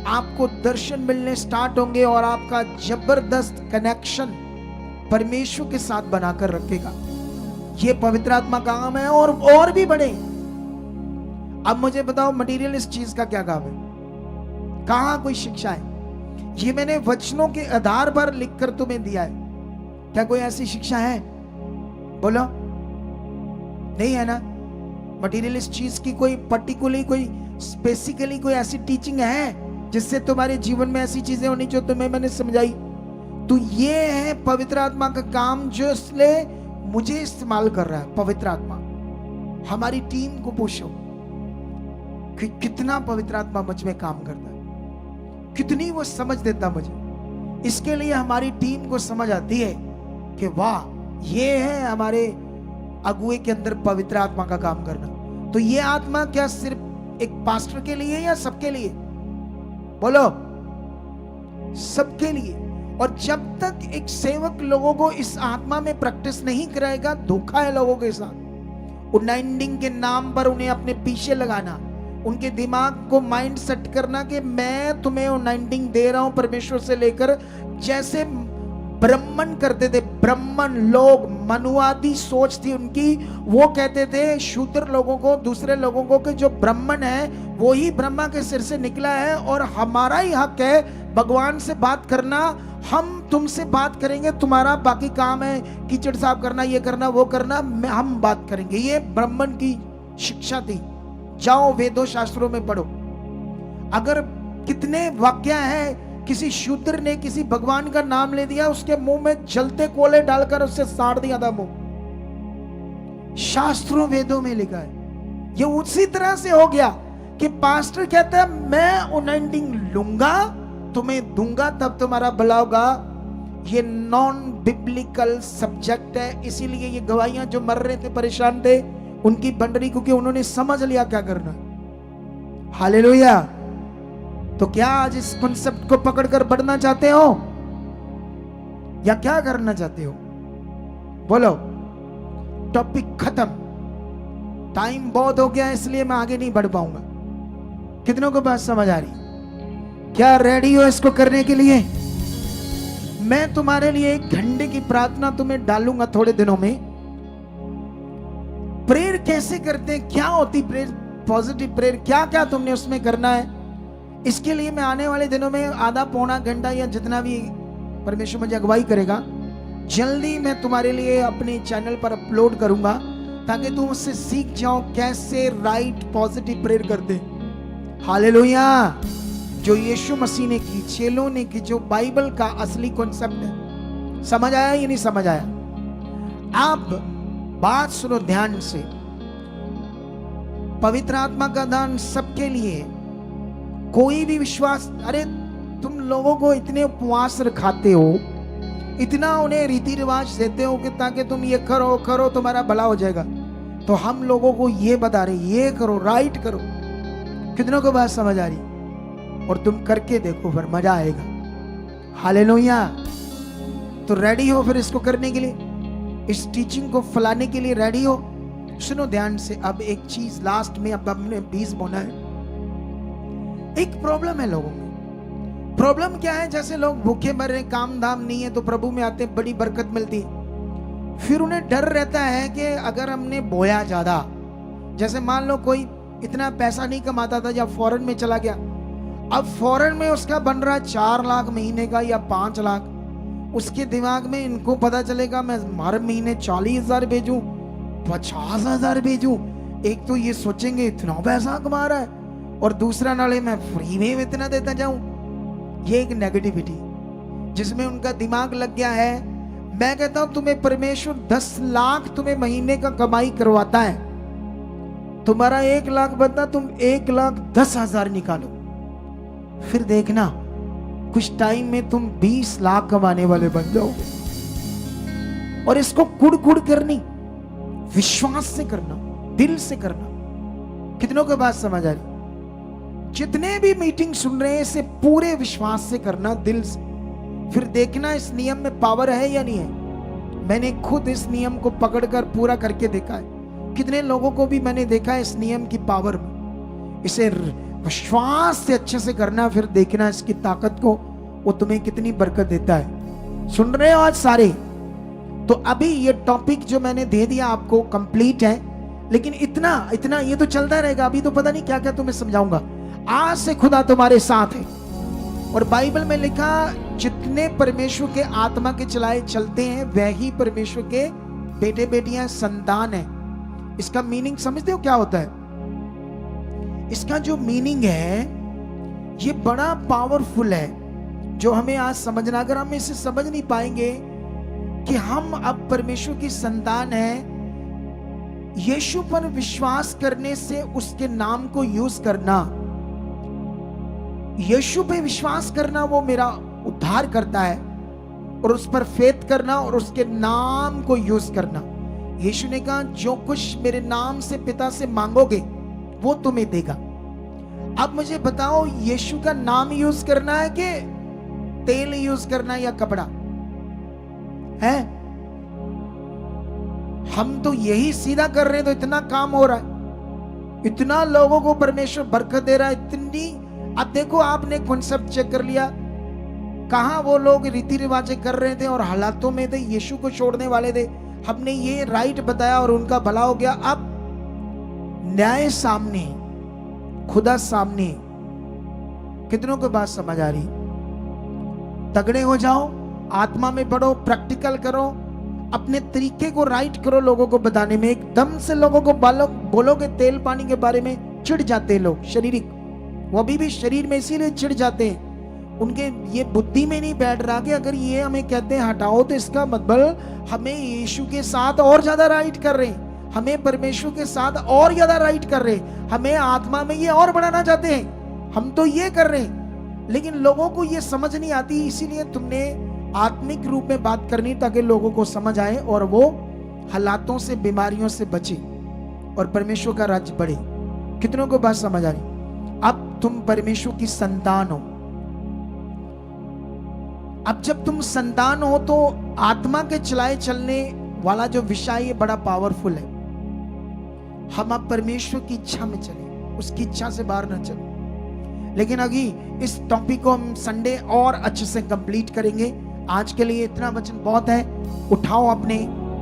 आपको दर्शन मिलने स्टार्ट होंगे और आपका जबरदस्त कनेक्शन परमेश्वर के साथ बनाकर रखेगा। यह पवित्र आत्मा का काम है और भी बड़े। अब मुझे बताओ मटेरियल इस चीज का क्या काम है? कहां कोई शिक्षा है? ये मैंने वचनों के आधार पर लिखकर तुम्हें दिया है। क्या कोई ऐसी शिक्षा है? बोलो, नहीं है ना? मटेरियलिस्ट चीज की कोई पर्टिकुलरली, कोई स्पेसिकली कोई ऐसी टीचिंग है जिससे तुम्हारे जीवन में ऐसी चीजें होनी जो तुम्हें मैंने समझाई? तो ये है पवित्र आत्मा का काम जो इसलिए मुझे इस्तेमाल कर रहा है पवित्र आत्मा। हमारी टीम को पूछो कि कितना पवित्र आत्मा मुझ में काम करता है, कितनी वो समझ देता मुझे। इसके लिए हमारी टीम को समझ आती है कि वाह, ये है हमारे अगुए के अंदर पवित्र आत्मा का काम करना। तो ये आत्मा क्या सिर्फ एक पास्टर के लिए या सबके लिए? बोलो, सबके लिए। और जब तक एक सेवक लोगों को इस आत्मा में प्रैक्टिस नहीं कराएगा, धोखा है लोगों के साथ। अनाइंटिंग के नाम पर उन्हें अपने पीछे लगाना, उनके दिमाग को माइंड सेट करना कि मैं तुम्हें अनाइंटिंग दे रहा हूं परमेश्वर से लेकर। जैसे ब्राह्मण करते थे, ब्राह्मण लोग, मनुवादी सोच थी उनकी। वो कहते थे शूद्र लोगों को, दूसरे लोगों को, कि जो ब्राह्मण है वो ही ब्रह्मा के सिर से निकला है और हमारा ही हक है भगवान से बात करना। हम तुमसे बात करेंगे, तुम्हारा बाकी काम है कीचड़ साफ करना, ये करना, वो करना, हम बात करेंगे। ये ब्राह्मण की शिक्षा थी। जाओ वेदों शास्त्रों में पढ़ो। अगर कितने वाक्य है, किसी शूद्र ने किसी भगवान का नाम ले दिया, उसके मुंह में जलते कोले डालकर उससे साड़ दिया था मुंह। शास्त्रों वेदों में लिखा है। ये उसी तरह से हो गया कि पास्टर कहता है मैं अनाइंटिंग लूंगा, तुम्हें दूंगा, तब तुम्हारा भला होगा। ये नॉन बिब्लिकल सब्जेक्ट है। इसीलिए ये गवाहियां जो मर रहे थे, परेशान थे, उनकी बन रही, क्योंकि उन्होंने समझ लिया क्या करना। हालेलुया। तो क्या आज इस कॉन्सेप्ट को पकड़कर बढ़ना चाहते हो या क्या करना चाहते हो? बोलो। टॉपिक खत्म। टाइम बहुत हो गया इसलिए मैं आगे नहीं बढ़ पाऊंगा। कितनों को बात समझ आ रही? क्या रेडी हो इसको करने के लिए? मैं तुम्हारे लिए 1 घंटे की प्रार्थना तुम्हें डालूंगा थोड़े दिनों में। प्रेयर कैसे करते हैं, क्या होती प्रेयर, पॉजिटिव प्रेयर, क्या क्या तुमने उसमें करना है, इसके लिए मैं आने वाले दिनों में आधा पौना घंटा या जितना भी परमेश्वर मुझे अगुवाई करेगा, जल्दी मैं तुम्हारे लिए अपने चैनल पर अपलोड करूंगा, ताकि तुम उससे सीख जाओ कैसे राइट पॉजिटिव प्रेयर करते। हालेलुया। जो यीशु मसीह ने की, चेलों ने की, जो बाइबल का असली कॉन्सेप्ट है। समझ आया या नहीं समझ आया? आप बात सुनो ध्यान से। पवित्र आत्मा का दान सबके लिए। कोई भी विश्वास, अरे तुम लोगों को इतने उपवास रखाते हो, इतना उन्हें रीति रिवाज देते हो कि ताकि तुम ये करो करो तुम्हारा भला हो जाएगा, तो हम लोगों को ये बता रहे ये करो, राइट करो। कितनों को बात समझ आ रही? और तुम करके देखो, फिर मजा आएगा। हालेलुया। तो रेडी हो फिर इसको करने के लिए, इस टीचिंग को फैलाने के लिए रेडी हो? सुनो ध्यान से। अब एक चीज लास्ट में, अब हमने 20 बोना है। एक प्रॉब्लम है लोगों में। प्रॉब्लम क्या है? जैसे लोग भूखे मर रहे, काम धाम नहीं है, तो प्रभु में आते बड़ी बरकत मिलती है। फिर उन्हें डर रहता है कि अगर हमने बोया ज्यादा, जैसे मान लो कोई इतना पैसा नहीं कमाता था या फॉरेन में चला गया, अब फॉरेन में उसका बन रहा 4 लाख महीने का या 5 लाख। उसके दिमाग में इनको पता चलेगा मैं हर महीने 40,000 भेजूं, 50,000 भेजूं। एक तो ये सोचेंगे इतना पैसा कमा रहा है, और दूसरा नाले मैं फ्री में इतना देता जाऊं। ये एक नेगेटिविटी जिसमें उनका दिमाग लग गया है। मैं कहता हूं तुम्हें परमेश्वर 10 लाख तुम्हें महीने का कमाई करवाता है, तुम्हारा 1 लाख बनता, तुम 1,10,000 निकालो, फिर देखना कुछ टाइम में तुम 20 लाख कमाने वाले बन जाओगे। और इसको कुड़ करनी, विश्वास से करना, दिल से करना। कितनों के बात समझ आ रही? जितने भी मीटिंग सुन रहे हैं इसे पूरे विश्वास से करना, दिल से। फिर देखना इस नियम में पावर है या नहीं है। मैंने खुद इस नियम को पकड़कर पूरा करके देखा है। कितने लोगों को भी मैंने देखा है इस नियम की पावर में। इसे विश्वास से अच्छे से करना, फिर देखना इसकी ताकत को, वो तुम्हें कितनी बरकत देता है। सुन रहे हो आज सारे? तो अभी ये टॉपिक जो मैंने दे दिया आपको कंप्लीट है, लेकिन इतना ये तो चलता रहेगा। अभी तो पता नहीं क्या क्या तुम्हें समझाऊंगा। आज से खुदा तुम्हारे साथ है। और बाइबल में लिखा, जितने परमेश्वर के आत्मा के चलाए चलते हैं वही परमेश्वर के बेटे बेटियां, संतान है। इसका मीनिंग समझते हो क्या होता है? इसका जो मीनिंग है ये बड़ा पावरफुल है, जो हमें आज समझना। अगर हम इसे समझ नहीं पाएंगे कि हम अब परमेश्वर की संतान हैं, यीशु पर विश्वास करने से उसके नाम को यूज करना, यीशु पे विश्वास करना वो मेरा उद्धार करता है, और उस पर फेथ करना और उसके नाम को यूज करना। यीशु ने कहा जो कुछ मेरे नाम से पिता से मांगोगे वो तुम्हें देगा। अब मुझे बताओ, यीशु का नाम यूज करना है कि तेल यूज करना है या कपड़ा है? हम तो यही सीधा कर रहे हैं, तो इतना काम हो रहा है, इतना लोगों को परमेश्वर बरकत दे रहा है, इतनी। अब देखो, आपने कॉन्सेप्ट चेक कर लिया, कहां वो लोग रीति रिवाजें कर रहे थे और हालातों में थे, यीशु को छोड़ने वाले थे। हमने ये राइट बताया और उनका भला हो गया। अब न्याय सामने, खुदा सामने। कितनों को बात समझ आ रही? तगड़े हो जाओ, आत्मा में बढ़ो, प्रैक्टिकल करो, अपने तरीके को राइट करो। लोगों को बताने में एकदम से लोगों को बोलोगे तेल पानी के बारे में, चिढ़ जाते हैं लोग। शारीरिक, वो अभी भी शरीर में इसीलिए चिढ़ जाते हैं। उनके ये बुद्धि में नहीं बैठ रहा कि अगर ये हमें कहते हैं हटाओ, तो इसका मतलब हमें यीशु के साथ और ज्यादा राइट कर रहे हैं, हमें परमेश्वर के साथ और ज्यादा राइट कर रहे हैं, हमें आत्मा में ये और बढ़ाना चाहते हैं। हम तो ये कर रहे हैं, लेकिन लोगों को ये समझ नहीं आती। इसीलिए तुमने आत्मिक रूप में बात करनी, ताकि लोगों को समझ आए और वो हालातों से, बीमारियों से बचे और परमेश्वर का राज्य बढ़े। कितनों को बात समझ आ रही? अब तुम परमेश्वर की संतान हो। अब जब तुम संतान हो तो आत्मा के चलाए चलने वाला जो विषय, ये बड़ा पावरफुल है। हम अब परमेश्वर की इच्छा में चले, उसकी इच्छा से बाहर ना चले। लेकिन अभी इस टॉपिक को हम संडे और अच्छे से कंप्लीट करेंगे। आज के लिए इतना वचन बहुत है। उठाओ अपने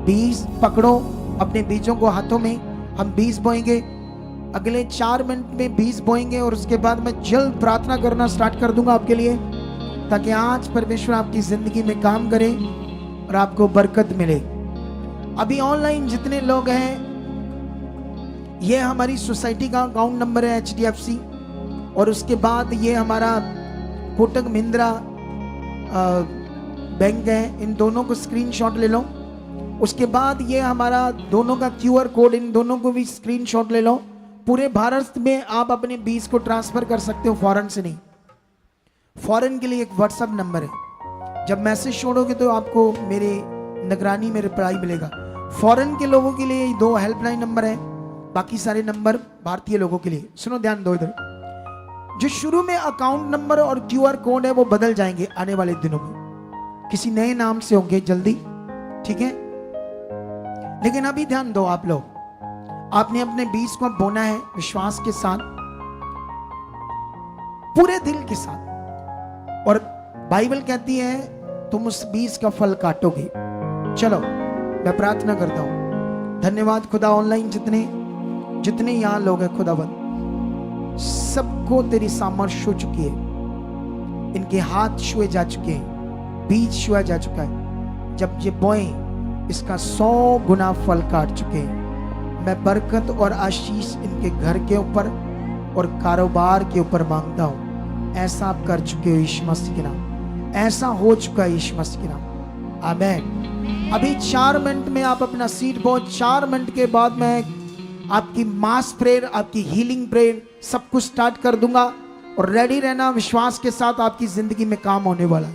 बीज, पकड़ो अपने बीजों को हाथों में। हम बीज बोएंगे, अगले 4 मिनट में बीज बोएंगे और उसके बाद मैं जल्द प्रार्थना करना स्टार्ट कर दूंगा आपके लिए, ताकि आज परमेश्वर आपकी जिंदगी में काम करे और आपको बरकत मिले। अभी ऑनलाइन जितने लोग हैं, ये हमारी सोसाइटी का अकाउंट नंबर है HDFC, और उसके बाद ये हमारा कोटक महिंद्रा बैंक है। इन दोनों को स्क्रीनशॉट ले लो। उसके बाद ये हमारा दोनों का QR कोड, इन दोनों को भी स्क्रीनशॉट ले लो। पूरे भारत में आप अपने बीज को ट्रांसफर कर सकते हो, फॉरेन से नहीं। फॉरेन के लिए एक व्हाट्सएप नंबर है, जब मैसेज छोड़ोगे तो आपको मेरे निगरानी में रिप्लाई मिलेगा। फॉरेन के लोगों के लिए 2 हेल्पलाइन नंबर है, बाकी सारे नंबर भारतीय लोगों के लिए। सुनो, ध्यान दो इधर। जो शुरू में अकाउंट नंबर और QR कोड है वो बदल जाएंगे आने वाले दिनों में, किसी नए नाम से होंगे जल्दी, ठीक है। लेकिन अभी ध्यान दो आप लोग, आपने अपने बीज को बोना है विश्वास के साथ, पूरे दिल के साथ। और बाइबल कहती है तुम उस बीज का फल काटोगे। चलो मैं प्रार्थना करता हूं। धन्यवाद खुदा, ऑनलाइन जितने यहां लोग हैं खुदावंद, सबको तेरी सामर्थ छू चुकी है। इनके हाथ छुए जा चुके हैं, बीज छुआ जा चुका है। जब ये बोए इसका 100 गुना फल काट चुके हैं। मैं बरकत और आशीष इनके घर के ऊपर और कारोबार के ऊपर मांगता हूं। ऐसा आप कर चुके हो यीशु मसीह के नाम, ऐसा हो चुका है यीशु मसीह के नाम। आमीन। अभी 4 मिनट में आप अपना सीट पो। 4 मिनट के बाद मैं आपकी मास प्रेयर, आपकी हीलिंग प्रेयर सब कुछ स्टार्ट कर दूंगा, और रेडी रहना, विश्वास के साथ आपकी जिंदगी में काम होने वाला है।